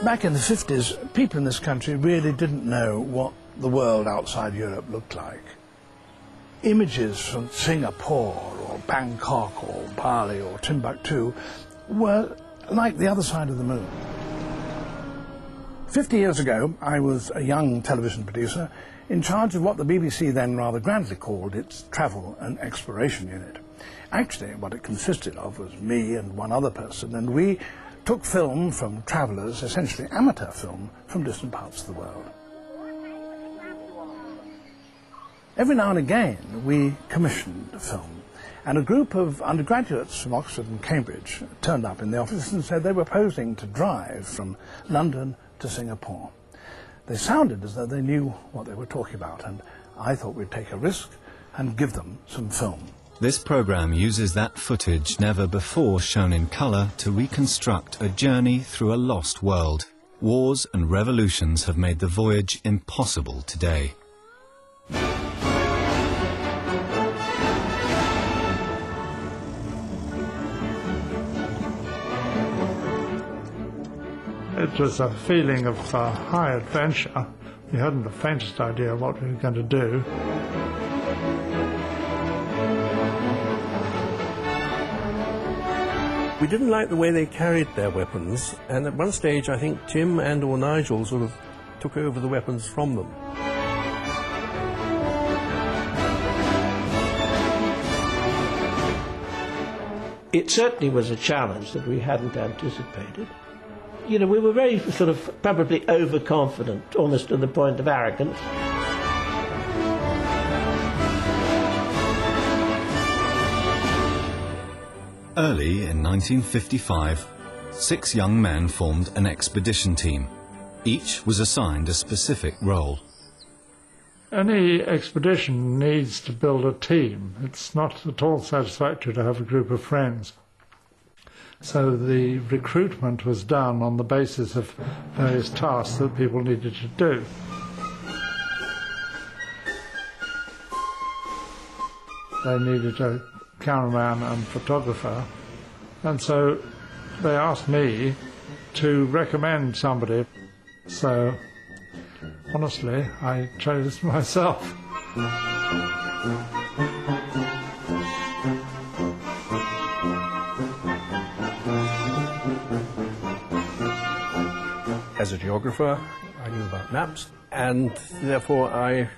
Back in the 50s, people in this country really didn't know what the world outside Europe looked like. Images from Singapore or Bangkok or Bali or Timbuktu were like the other side of the moon. 50 years ago, I was a young television producer in charge of what the BBC then rather grandly called its Travel and Exploration Unit. Actually, what it consisted of was me and one other person, and we took film from travellers, essentially amateur film, from distant parts of the world. Every now and again, we commissioned a film, and a group of undergraduates from Oxford and Cambridge turned up in the office and said they were proposing to drive from London to Singapore. They sounded as though they knew what they were talking about, and I thought we'd take a risk and give them some film. This programme uses that footage never before shown in colour to reconstruct a journey through a lost world. Wars and revolutions have made the voyage impossible today. It was a feeling of high adventure. We hadn't the faintest idea what we were going to do. We didn't like the way they carried their weapons, and at one stage I think Tim and or Nigel sort of took over the weapons from them. It certainly was a challenge that we hadn't anticipated. You know, we were very sort of probably overconfident, almost to the point of arrogance. Early in 1955, 6 young men formed an expedition team. Each was assigned a specific role. Any expedition needs to build a team. It's not at all satisfactory to have a group of friends. So the recruitment was done on the basis of various tasks that people needed to do. They needed a cameraman and photographer, and so they asked me to recommend somebody. So honestly, I chose myself. As a geographer, I knew about maps, and therefore I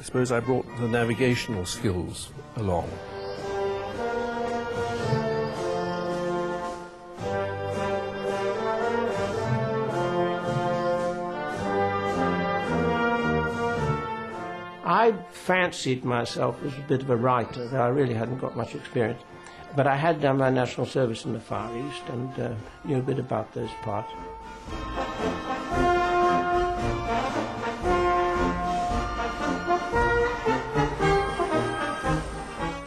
suppose I brought the navigational skills along. I fancied myself as a bit of a writer, though I really hadn't got much experience. But I had done my national service in the Far East and knew a bit about those parts.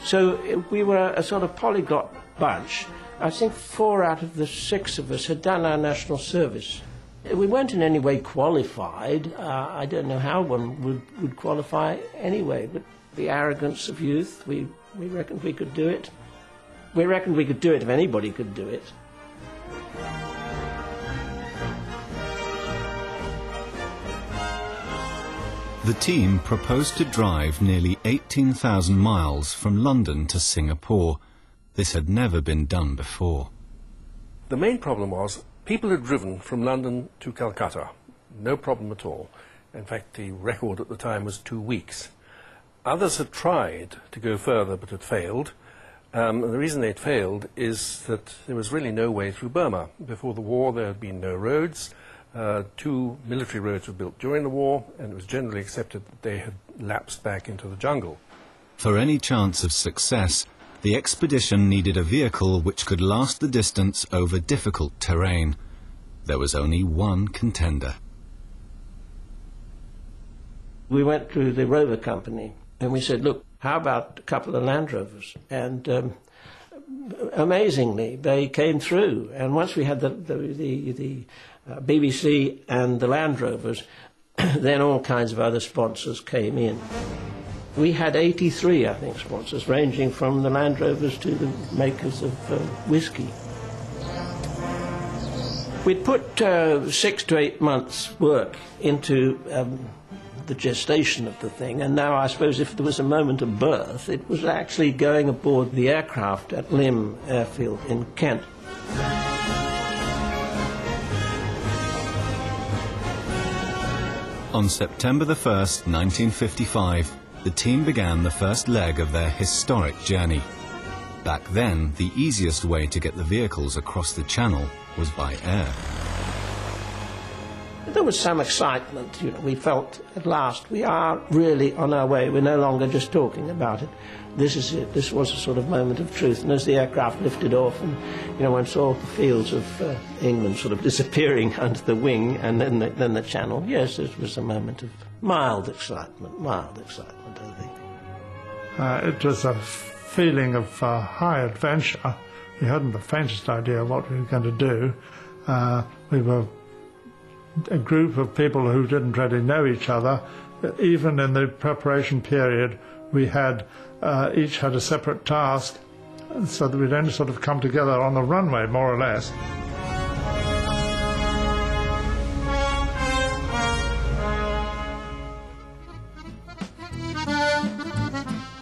So we were a sort of polyglot bunch. I think 4 out of the 6 of us had done our national service. We weren't in any way qualified. I don't know how one would qualify anyway, but the arrogance of youth, we reckoned we could do it. We reckoned we could do it if anybody could do it. The team proposed to drive nearly 18,000 miles from London to Singapore. This had never been done before. The main problem was people had driven from London to Calcutta, no problem at all. In fact, the record at the time was 2 weeks. Others had tried to go further but had failed. The reason they'd failed is that there was really no way through Burma. Before the war there had been no roads. 2 military roads were built during the war, and it was generally accepted that they had lapsed back into the jungle. For any chance of success, the expedition needed a vehicle which could last the distance over difficult terrain. There was only one contender. We went to the Rover company and we said, look, how about a couple of Land Rovers? And amazingly, they came through. And once we had the BBC and the Land Rovers, then all kinds of other sponsors came in. We had 83, I think, sponsors, ranging from the Land Rovers to the makers of whisky. We'd put 6 to 8 months' work into the gestation of the thing, and now I suppose if there was a moment of birth, it was actually going aboard the aircraft at Lymm Airfield in Kent. On September the 1st, 1955, the team began the first leg of their historic journey. Back then, the easiest way to get the vehicles across the Channel was by air. There was some excitement, you know. We felt at last we are really on our way. We're no longer just talking about it. This is it. This was a sort of moment of truth. And as the aircraft lifted off, and you know, one saw the fields of England sort of disappearing under the wing, and then the Channel. Yes, it was a moment of mild excitement, I think. It was a feeling of high adventure. We hadn't the faintest idea what we were going to do. We were a group of people who didn't really know each other. Even in the preparation period, we had each had a separate task, so that we'd only sort of come together on the runway, more or less.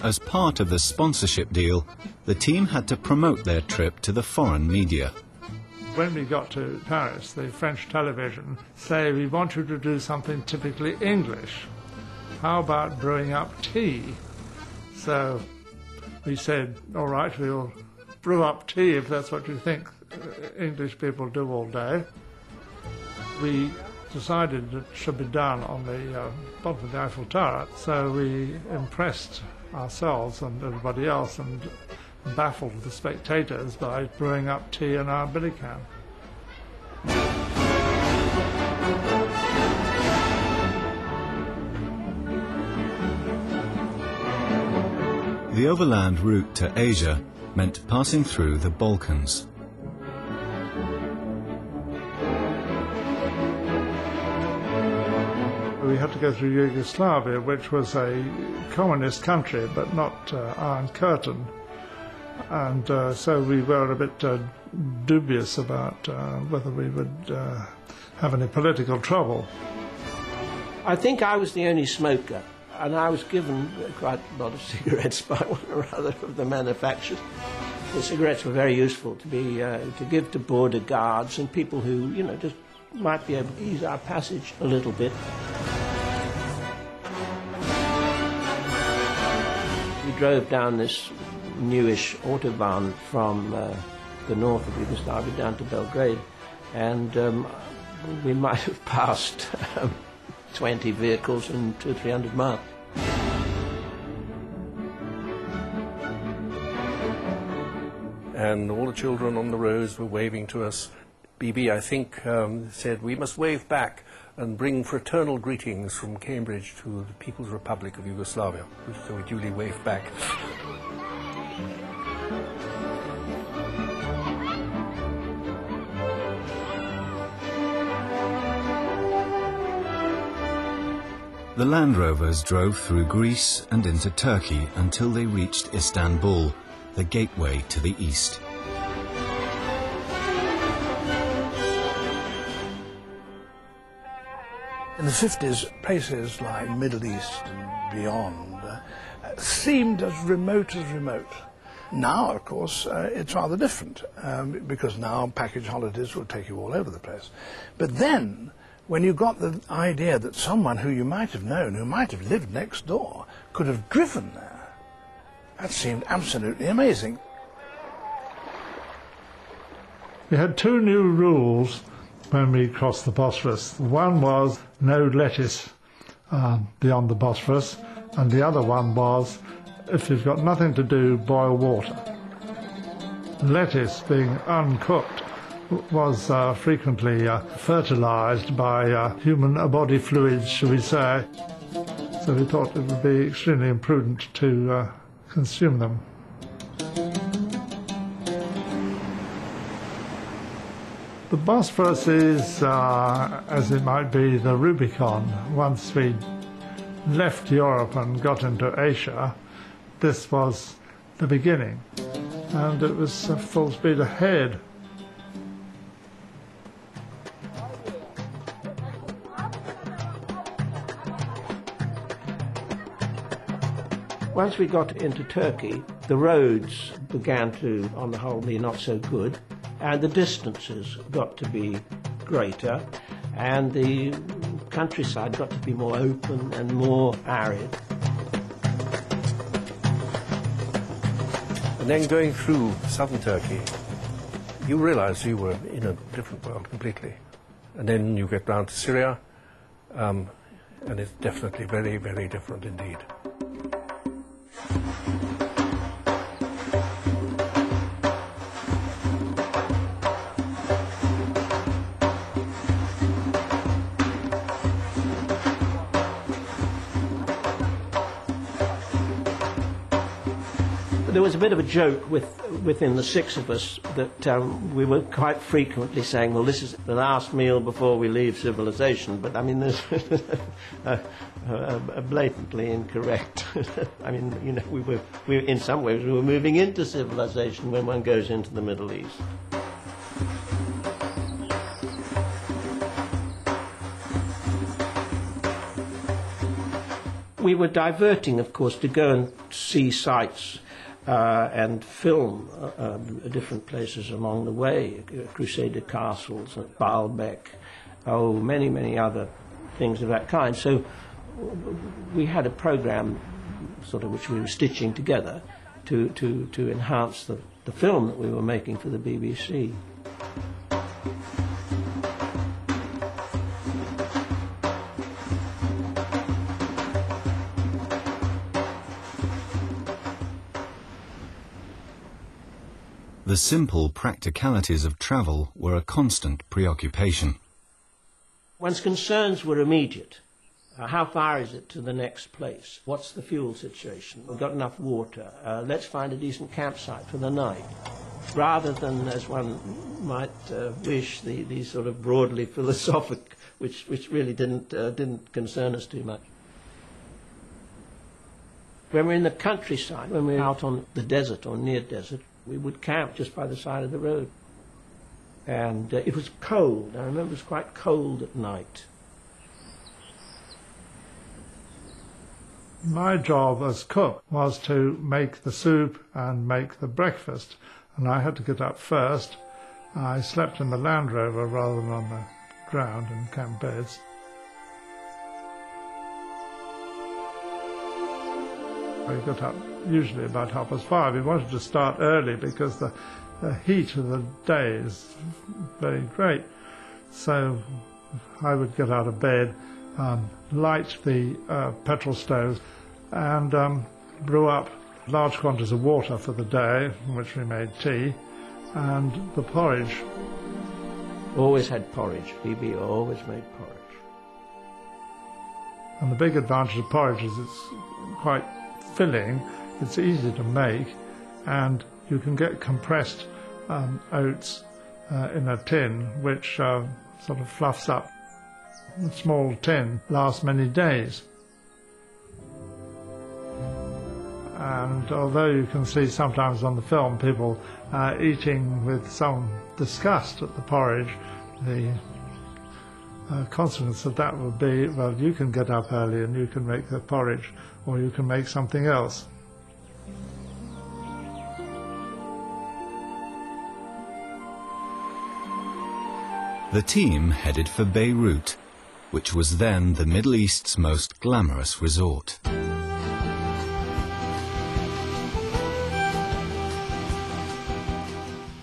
As part of the sponsorship deal, the team had to promote their trip to the foreign media. When we got to Paris, the French television say, we want you to do something typically English. How about brewing up tea? So we said, all right, we'll brew up tea if that's what you think English people do all day. We decided it should be done on the bottom of the Eiffel Tower, so we impressed ourselves and everybody else and baffled the spectators by brewing up tea in our billy can. The overland route to Asia meant passing through the Balkans. We had to go through Yugoslavia, which was a communist country, but not Iron Curtain. And so we were a bit dubious about whether we would have any political trouble. I think I was the only smoker, and I was given quite a lot of cigarettes by one or other of the manufacturers. The cigarettes were very useful to give to border guards and people who, you know, just might be able to ease our passage a little bit. We drove down this newish autobahn from the north of Yugoslavia down to Belgrade, and we might have passed 20 vehicles in 200-300 miles. And all the children on the roads were waving to us. BB, I think, said, we must wave back and bring fraternal greetings from Cambridge to the People's Republic of Yugoslavia. So we duly waved back. The Land Rovers drove through Greece and into Turkey until they reached Istanbul, the gateway to the east. In the 50s, places like Middle East and beyond seemed as remote as remote. Now, of course, it's rather different, because now package holidays will take you all over the place. But then, when you got the idea that someone who you might have known, who might have lived next door, could have driven there, that seemed absolutely amazing. We had 2 new rules when we crossed the Bosphorus. One was no lettuce beyond the Bosphorus, and the other one was, if you've got nothing to do, boil water. Lettuce, being uncooked, was frequently fertilized by human body fluids, shall we say. So we thought it would be extremely imprudent to consume them. The Bosphorus is, as it might be, the Rubicon. Once we left Europe and got into Asia, this was the beginning, and it was full speed ahead. Once we got into Turkey, the roads began to, on the whole, be not so good, and the distances got to be greater, and the countryside got to be more open and more arid. And then going through southern Turkey, you realize you were in a different world completely. And then you get down to Syria, and it's definitely very, very different indeed. There was a bit of a joke within the six of us that we were quite frequently saying, well, this is the last meal before we leave civilization, but I mean, there's blatantly incorrect. I mean, you know, we in some ways we were moving into civilization when one goes into the Middle East. We were diverting, of course, to go and see sites and film different places along the way, Crusader castles, Baalbek, many, many other things of that kind. So we had a program sort of which we were stitching together to enhance the film that we were making for the BBC. The simple practicalities of travel were a constant preoccupation. One's concerns were immediate. How far is it to the next place? What's the fuel situation? We've got enough water. Let's find a decent campsite for the night. Rather than, as one might wish, these sort of broadly philosophic, which really didn't concern us too much. When we're in the countryside, when we're out on the desert or near desert, we would camp just by the side of the road. And it was cold. I remember it was quite cold at night. My job as cook was to make the soup and make the breakfast, and I had to get up first. I slept in the Land Rover rather than on the ground in camp beds. I got up usually about 5:30. We wanted to start early because the heat of the day is very great. So I would get out of bed, light the petrol stove, and brew up large quantities of water for the day, from which we made tea, and the porridge. Always had porridge. BB always made porridge. And the big advantage of porridge is it's quite filling, it's easy to make, and you can get compressed oats in a tin, which sort of fluffs up. A small tin lasts many days. And although you can see sometimes on the film people eating with some disgust at the porridge, the consequence of that would be, well, you can get up early and you can make the porridge, or you can make something else. The team headed for Beirut, which was then the Middle East's most glamorous resort.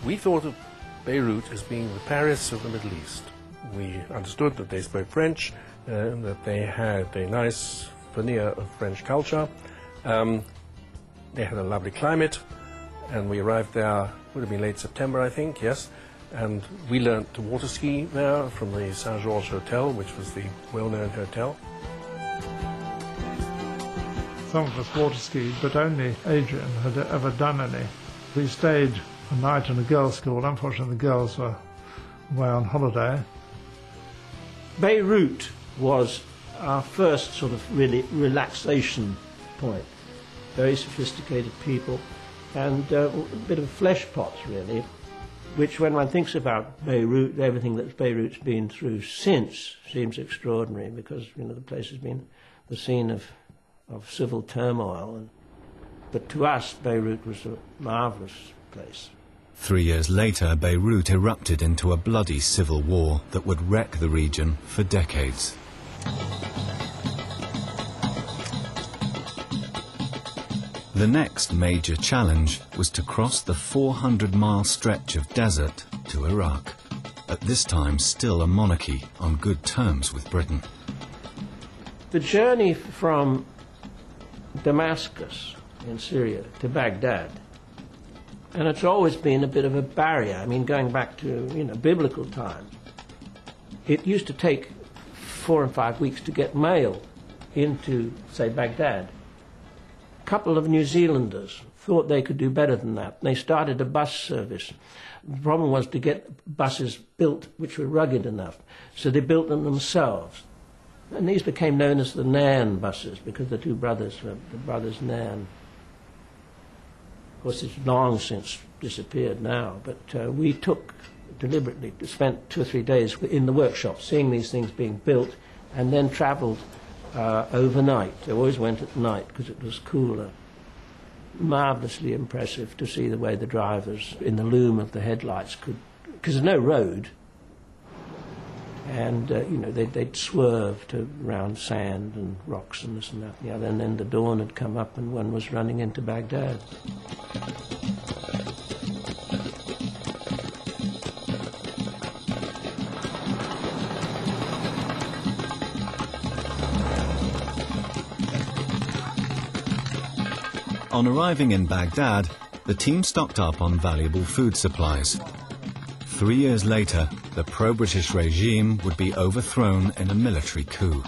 We thought of Beirut as being the Paris of the Middle East. We understood that they spoke French, that they had a nice veneer of French culture. They had a lovely climate, and we arrived there, would have been late September, I think, yes. And we learnt to water ski there from the Saint-Georges Hotel, which was the well-known hotel. Some of us water skied, but only Adrian had ever done any. We stayed a night in a girls' school. Unfortunately, the girls were away on holiday. Beirut was our first sort of really relaxation point. Very sophisticated people, and a bit of flesh pots, really, which when one thinks about Beirut, everything that Beirut's been through since seems extraordinary, because, you know, the place has been the scene of civil turmoil. And But to us, Beirut was a marvellous place. 3 years later, Beirut erupted into a bloody civil war that would wreck the region for decades. The next major challenge was to cross the 400-mile stretch of desert to Iraq, at this time still a monarchy on good terms with Britain. The journey from Damascus in Syria to Baghdad, and it's always been a bit of a barrier. I mean, going back to, biblical times, it used to take 4 and 5 weeks to get mail into, say, Baghdad. A couple of New Zealanders thought they could do better than that. They started a bus service. The problem was to get buses built which were rugged enough, so they built them themselves. And these became known as the Nan buses, because the two brothers were the brothers Nan. Of course, it's long since disappeared now, but we deliberately spent 2 or 3 days in the workshop seeing these things being built, and then travelled overnight. They always went at night because it was cooler. Marvellously impressive to see the way the drivers, in the loom of the headlights, could, because there's no road, and they'd swerve around sand and rocks and this and that and the other, and then the dawn had come up and one was running into Baghdad. On arriving in Baghdad, the team stocked up on valuable food supplies. 3 years later, the pro-British regime would be overthrown in a military coup.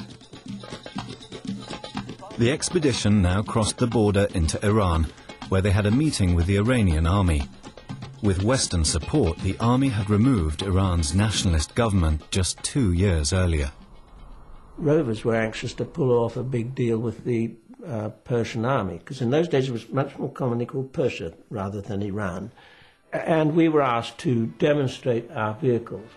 The expedition now crossed the border into Iran, where they had a meeting with the Iranian army. With Western support, the army had removed Iran's nationalist government just 2 years earlier. Rovers were anxious to pull off a big deal with the Persian army, because in those days it was much more commonly called Persia rather than Iran. And we were asked to demonstrate our vehicles.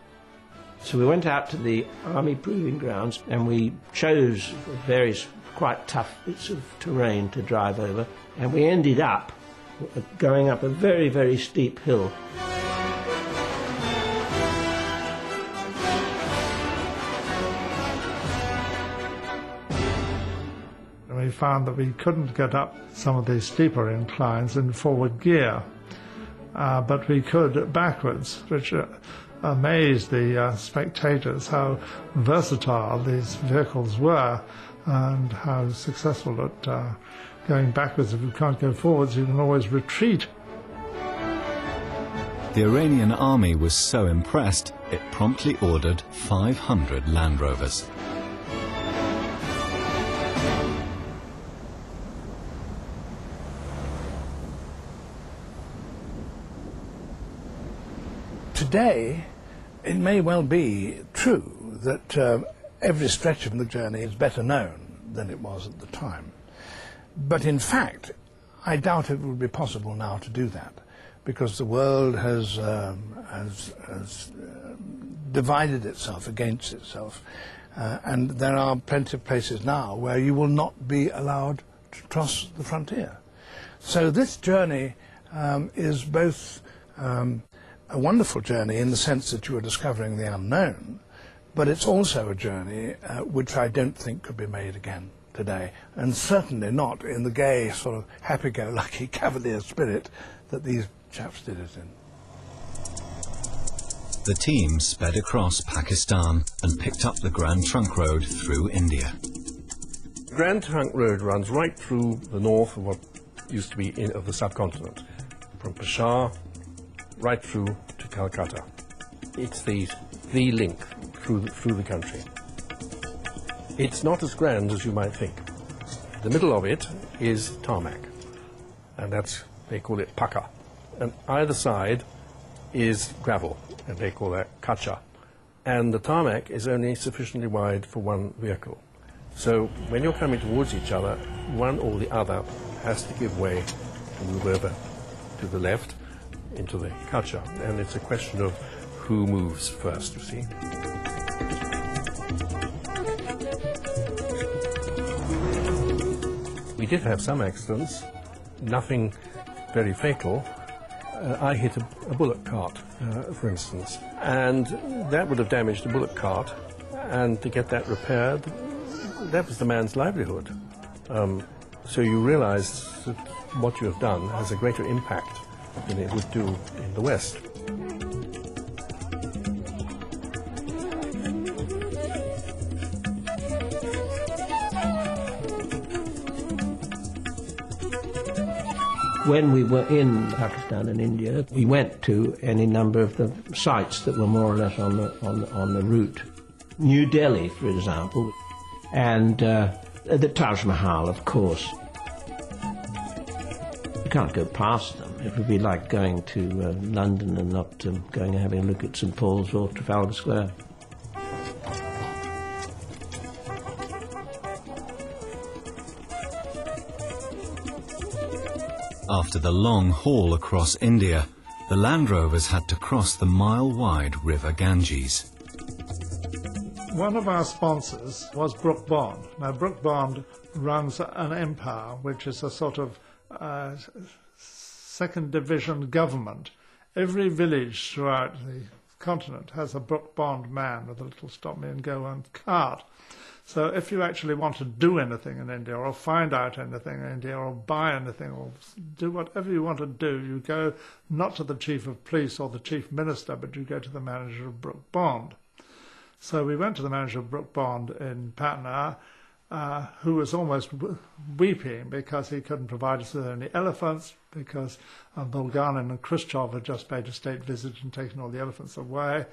So we went out to the army proving grounds and we chose various quite tough bits of terrain to drive over, and we ended up going up a very, very steep hill. We found that we couldn't get up some of these steeper inclines in forward gear, but we could backwards, which amazed the spectators how versatile these vehicles were and how successful at going backwards. If you can't go forwards, you can always retreat. The Iranian army was so impressed, it promptly ordered 500 Land Rovers. Today, it may well be true that every stretch of the journey is better known than it was at the time. But in fact, I doubt it would be possible now to do that, because the world has divided itself against itself, and there are plenty of places now where you will not be allowed to cross the frontier. So this journey is both a wonderful journey in the sense that you are discovering the unknown, but it's also a journey which I don't think could be made again today, and certainly not in the gay, sort of happy-go-lucky cavalier spirit that these chaps did it in. The team sped across Pakistan and picked up the Grand Trunk Road through India. The Grand Trunk Road runs right through the north of what used to be of the subcontinent, from Peshawar right through to Calcutta. It's the link through the country. It's not as grand as you might think. The middle of it is tarmac, and they call it pucca. And either side is gravel, and they call that kacha. And the tarmac is only sufficiently wide for one vehicle. So when you're coming towards each other, one or the other has to give way to move over to the left into the kacha, and it's a question of who moves first, you see. We did have some accidents. nothing very fatal. I hit a bullock cart, for instance, and that would have damaged the bullock cart, and to get that repaired, that was the man's livelihood. So you realize that what you have done has a greater impact than it would do in the West. When we were in Pakistan and India, we went to any number of the sites that were more or less on the route. New Delhi, for example, and the Taj Mahal, of course. You can't go past them. It would be like going to London and not going and having a look at St Paul's or Trafalgar Square. After the long haul across India, the Land Rovers had to cross the mile-wide River Ganges. One of our sponsors was Brook Bond. Now, Brook Bond runs an empire, which is a sort of second division government. Every village throughout the continent has a Brook Bond man with a little stop-me-and-go cart. So if you actually want to do anything in India, or find out anything in India, or buy anything, or do whatever you want to do, you go not to the chief of police or the chief minister, but you go to the manager of Brook Bond. So we went to the manager of Brook Bond in Patna, who was almost weeping because he couldn't provide us with any elephants, because Bulganin and Khrushchev had just paid a state visit and taken all the elephants away.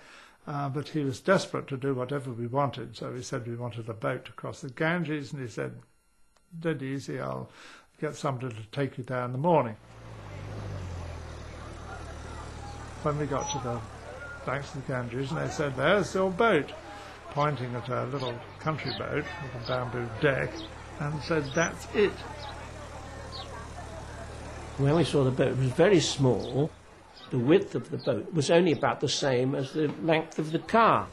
But he was desperate to do whatever we wanted, so we said we wanted a boat to cross the Ganges, and he said, dead easy, I'll get somebody to take you there in the morning. When we got to the banks of the Ganges, and they said, there's your boat, pointing at a little country boat with a bamboo deck, and said, that's it. When we saw the boat, it was very small. The width of the boat was only about the same as the length of the car.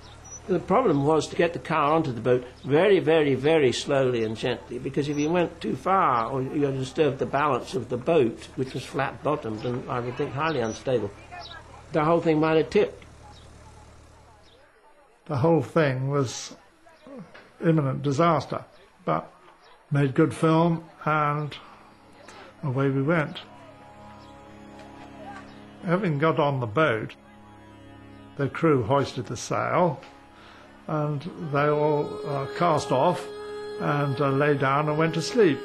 The problem was to get the car onto the boat very, very, very slowly and gently, because if you went too far, or you disturbed the balance of the boat, which was flat-bottomed and I would think highly unstable, the whole thing might have tipped. The whole thing was imminent disaster, but made good film, and away we went. Having got on the boat, the crew hoisted the sail, and they all cast off and lay down and went to sleep.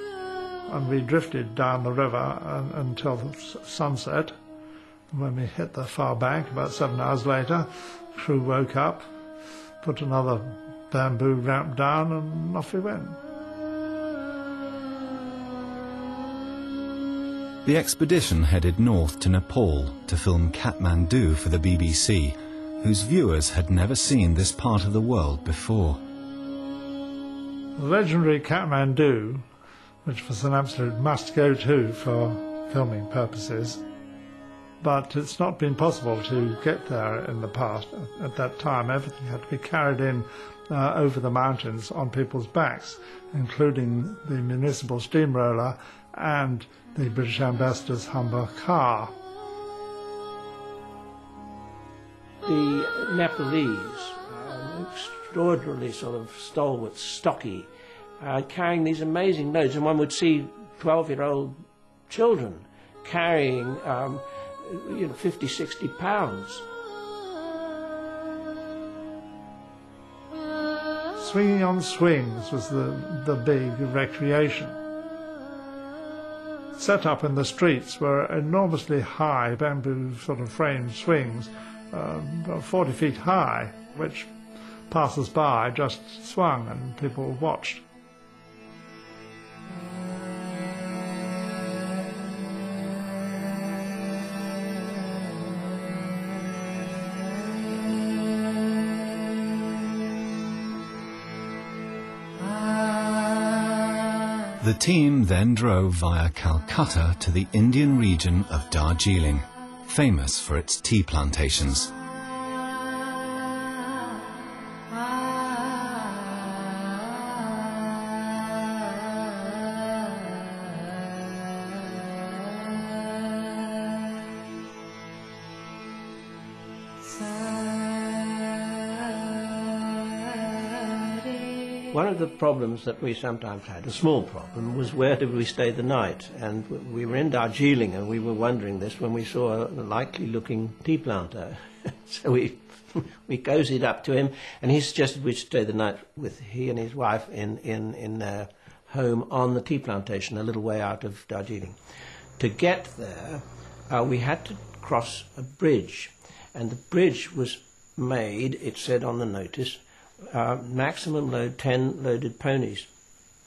And we drifted down the river until sunset. When we hit the far bank, about 7 hours later, the crew woke up, put another bamboo ramp down, and off we went. The expedition headed north to Nepal to film Kathmandu for the BBC, whose viewers had never seen this part of the world before. The legendary Kathmandu, which was an absolute must-go-to for filming purposes, but it's not been possible to get there in the past. At that time, everything had to be carried in over the mountains on people's backs, including the municipal steamroller and the British ambassador's Humber car. The Nepalese, extraordinarily sort of stalwart, stocky, carrying these amazing loads, and one would see 12-year-old children carrying 50, 60 pounds. Swinging on swings was the big recreation. Set up in the streets were enormously high bamboo sort of framed swings, about 40 feet high, which passers-by just swung and people watched. The team then drove via Calcutta to the Indian region of Darjeeling, famous for its tea plantations. One of the problems that we sometimes had, a small problem, was where did we stay the night? And we were in Darjeeling, and we were wondering this when we saw a likely-looking tea planter. So we cozied up to him, and he suggested we stay the night with he and his wife in their home on the tea plantation, a little way out of Darjeeling. To get there, we had to cross a bridge, and the bridge was made, it said on the notice, maximum load 10 loaded ponies.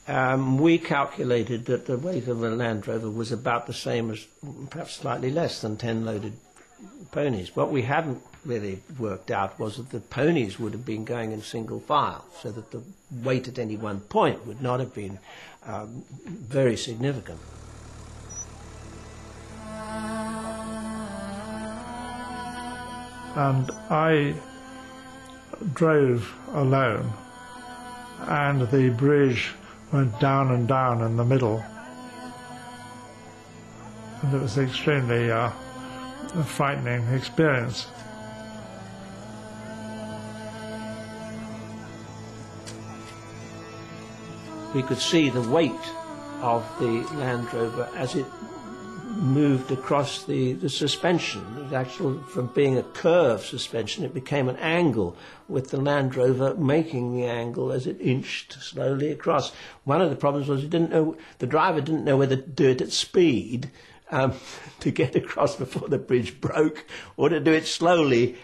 We calculated that the weight of a Land Rover was about the same as, perhaps slightly less than 10 loaded ponies. What we hadn't really worked out was that the ponies would have been going in single file, so that the weight at any one point would not have been very significant. And I drove alone, and the bridge went down and down in the middle, and it was an extremely frightening experience. We could see the weight of the Land Rover as it moved across the suspension. It actually, from being a curved suspension, it became an angle, with the Land Rover making the angle as it inched slowly across. One of the problems was the driver didn't know whether to do it at speed to get across before the bridge broke, or to do it slowly,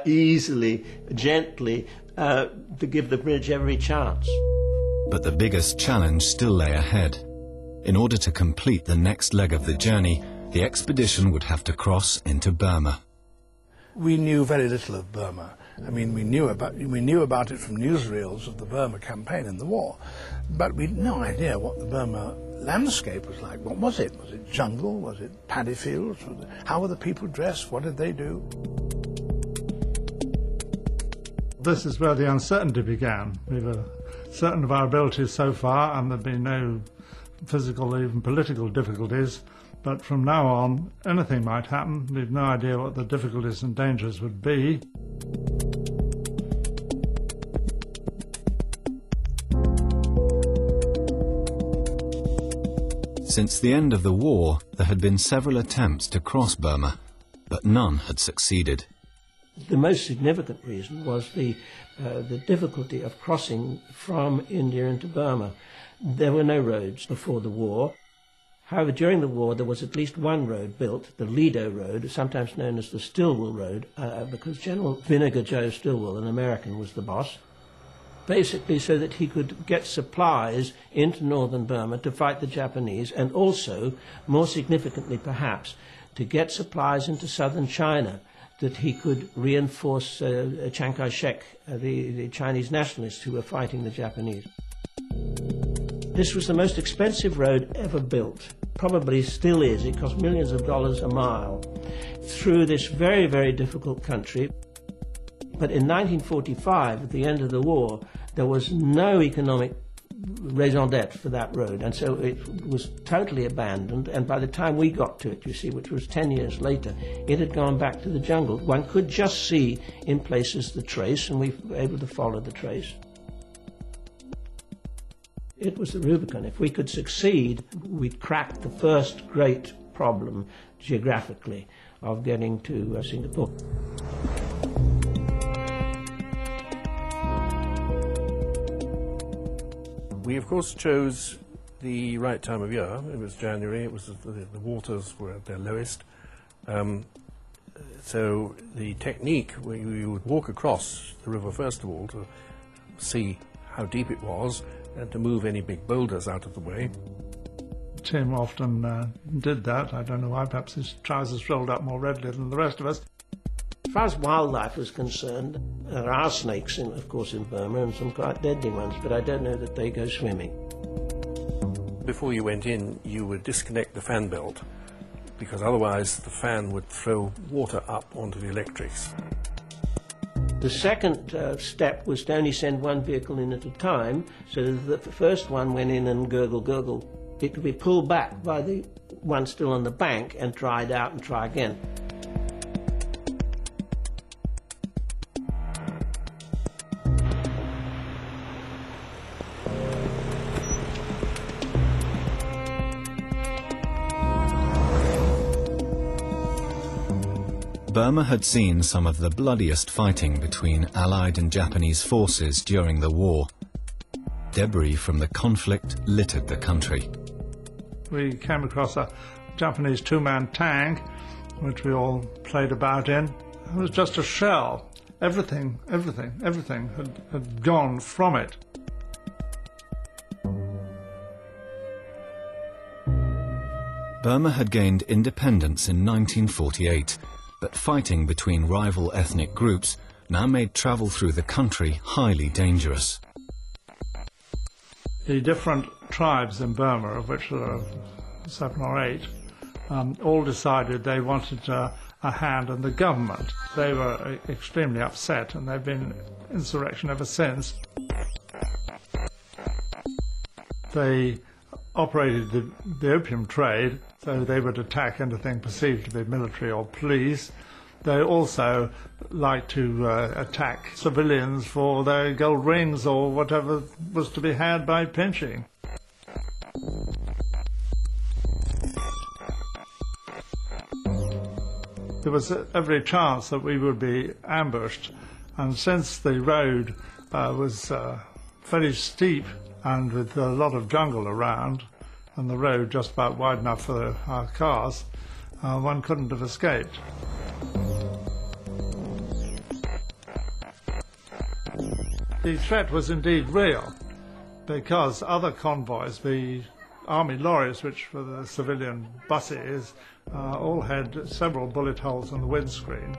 easily, gently, to give the bridge every chance. But the biggest challenge still lay ahead. In order to complete the next leg of the journey, the expedition would have to cross into Burma. We knew very little of Burma. I mean, we knew about it from newsreels of the Burma campaign in the war, but we had no idea what the Burma landscape was like. What was it? Was it jungle? Was it paddy fields? How were the people dressed? What did they do? This is where the uncertainty began. We were certain of our abilities so far, and there'd been no physical or even political difficulties, but from now on anything might happen. We've no idea what the difficulties and dangers would be. Since the end of the war, there had been several attempts to cross Burma, but none had succeeded. The most significant reason was the difficulty of crossing from India into Burma. There were no roads before the war. However, during the war there was at least one road built, the Lido Road, sometimes known as the Stillwell Road, because General Vinegar Joe Stillwell, an American, was the boss, basically so that he could get supplies into northern Burma to fight the Japanese, and also, more significantly perhaps, to get supplies into southern China, that he could reinforce Chiang Kai-shek, the Chinese nationalists who were fighting the Japanese. This was the most expensive road ever built, probably still is. It cost millions of dollars a mile, through this very, very difficult country. But in 1945, at the end of the war, there was no economic raison d'etre for that road, and so it was totally abandoned, and by the time we got to it, you see, which was 10 years later, it had gone back to the jungle. One could just see in places the trace, and we were able to follow the trace. It was the Rubicon. If we could succeed, we'd cracked the first great problem geographically of getting to Singapore. We, of course, chose the right time of year. It was January. It was the waters were at their lowest. So the technique, we would walk across the river first of all to see how deep it was and to move any big boulders out of the way. Tim often did that. I don't know why. Perhaps his trousers rolled up more readily than the rest of us. As far as wildlife was concerned, there are snakes, of course, in Burma, and some quite deadly ones, but I don't know that they go swimming. Before you went in, you would disconnect the fan belt, because otherwise the fan would throw water up onto the electrics. The second step was to only send one vehicle in at a time, so that the first one went in and gurgle. It could be pulled back by the one still on the bank and dried out and try again. Burma had seen some of the bloodiest fighting between Allied and Japanese forces during the war. Debris from the conflict littered the country. We came across a Japanese two-man tank, which we all played about in. It was just a shell. Everything had gone from it. Burma had gained independence in 1948, but fighting between rival ethnic groups now made travel through the country highly dangerous. The different tribes in Burma, of which there are 7 or 8, all decided they wanted a hand in the government. They were extremely upset, and they've been in insurrection ever since. They operated the opium trade, so they would attack anything perceived to be military or police. They also liked to attack civilians for their gold rings or whatever was to be had by pinching. There was every chance that we would be ambushed, and since the road was very steep and with a lot of jungle around, and the road just about wide enough for our cars, one couldn't have escaped. The threat was indeed real, because other convoys, the army lorries, which were the civilian buses, all had several bullet holes in the windscreen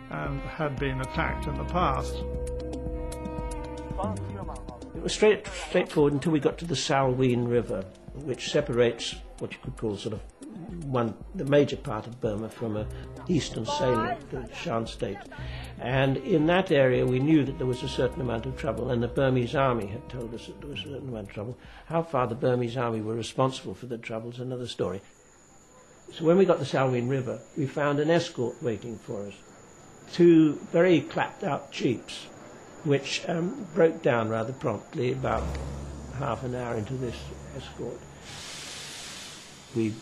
and had been attacked in the past. It was straightforward until we got to the Salween River, which separates what you could call sort of the major part of Burma from an eastern salient, the Shan state. And in that area we knew that there was a certain amount of trouble, and the Burmese army had told us that there was a certain amount of trouble. How far the Burmese army were responsible for the trouble is another story. So when we got to the Salween River, we found an escort waiting for us. 2 very clapped out jeeps, which broke down rather promptly about half an hour into this escort. We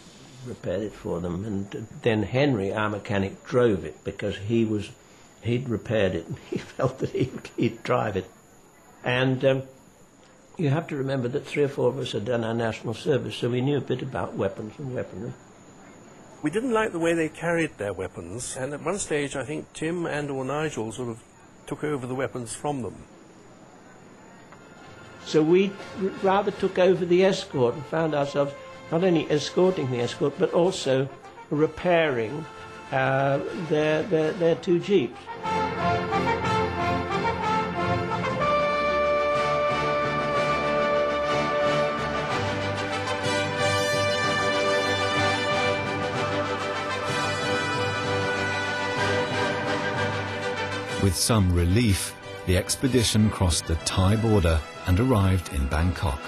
repaired it for them, and then Henry, our mechanic, drove it because he'd repaired it and he felt that he'd drive it. And you have to remember that 3 or 4 of us had done our national service, so we knew a bit about weapons and weaponry. We didn't like the way they carried their weapons, and at one stage I think Tim and or Nigel sort of took over the weapons from them. So we rather took over the escort and found ourselves not only escorting the escort, but also repairing their 2 jeeps. With some relief, the expedition crossed the Thai border and arrived in Bangkok.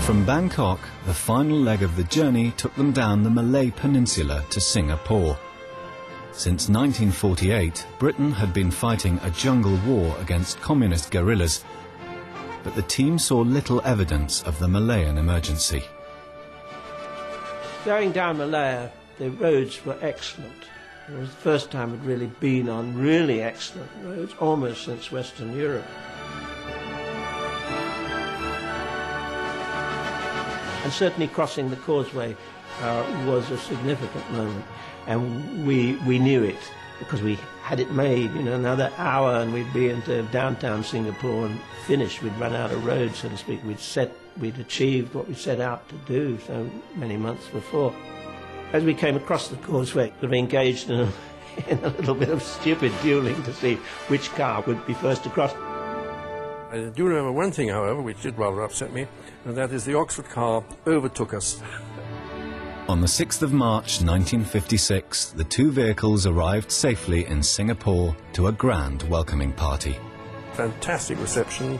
From Bangkok, the final leg of the journey took them down the Malay Peninsula to Singapore. Since 1948, Britain had been fighting a jungle war against communist guerrillas, but the team saw little evidence of the Malayan emergency. Going down Malaya, the roads were excellent. It was the first time I'd really been on really excellent roads, almost since Western Europe. And certainly crossing the causeway was a significant moment. And we knew it because we had it made, you know, another hour and we'd be into downtown Singapore and finished. We'd run out of road, so to speak. We'd achieved what we set out to do so many months before. As we came across the causeway, we engaged in a little bit of stupid dueling to see which car would be first across. I do remember one thing, however, which did rather upset me, and that is the Oxford car overtook us. On the 6th of March 1956, the 2 vehicles arrived safely in Singapore to a grand welcoming party. Fantastic reception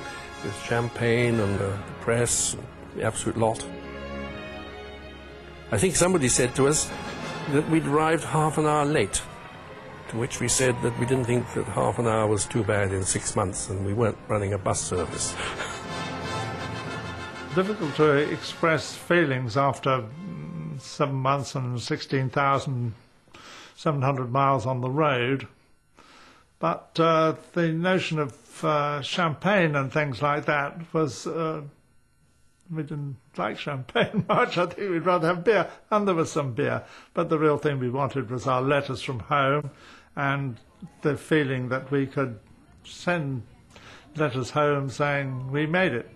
with champagne and the press, the absolute lot. I think somebody said to us that we'd arrived half an hour late. to which we said that we didn't think that half an hour was too bad in 6 months, and we weren't running a bus service. Difficult to express feelings after 7 months and 16,700 miles on the road. But the notion of champagne and things like that was... we didn't like champagne much. I think we'd rather have beer, and there was some beer. But the real thing we wanted was our letters from home and the feeling that we could send letters home saying we made it.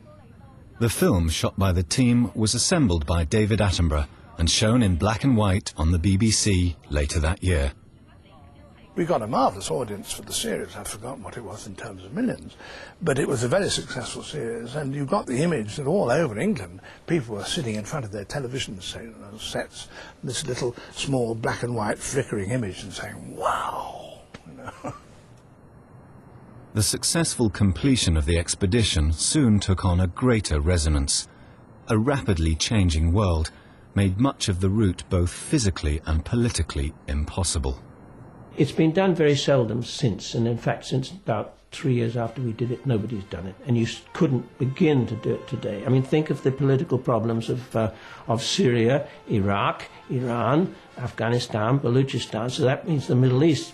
The film shot by the team was assembled by David Attenborough and shown in black and white on the BBC later that year. We got a marvellous audience for the series. I've forgotten what it was in terms of millions. But it was a very successful series, and you got the image that all over England people were sitting in front of their television sets, this little small black and white flickering image, and saying, wow! You know? The successful completion of the expedition soon took on a greater resonance. A rapidly changing world made much of the route both physically and politically impossible. It's been done very seldom since, and in fact since about 3 years after we did it, nobody's done it, and you couldn't begin to do it today. I mean, think of the political problems of Syria, Iraq, Iran, Afghanistan, Baluchistan, so that means the Middle East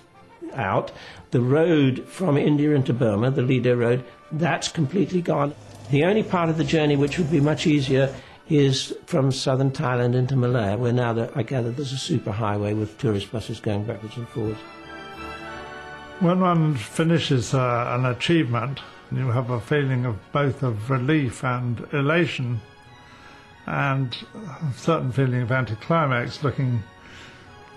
out. The road from India into Burma, the Lido Road, that's completely gone. The only part of the journey which would be much easier is from southern Thailand into Malaya, where now I gather there's a superhighway with tourist buses going backwards and forwards. When one finishes an achievement, you have a feeling of both of relief and elation, and a certain feeling of anticlimax, looking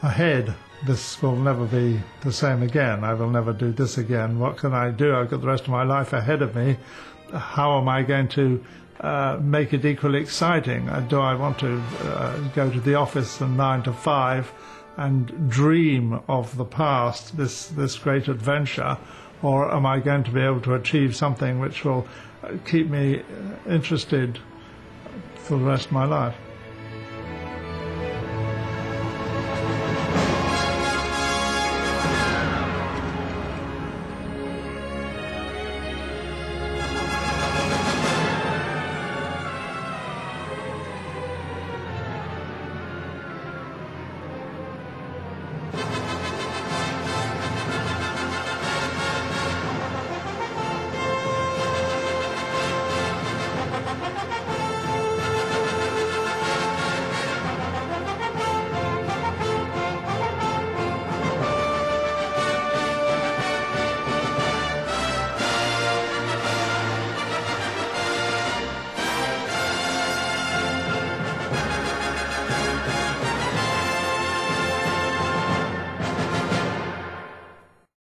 ahead. This will never be the same again. I will never do this again. What can I do? I've got the rest of my life ahead of me. How am I going to make it equally exciting? Do I want to go to the office from 9 to 5 and dream of the past, this great adventure, or am I going to be able to achieve something which will keep me interested for the rest of my life?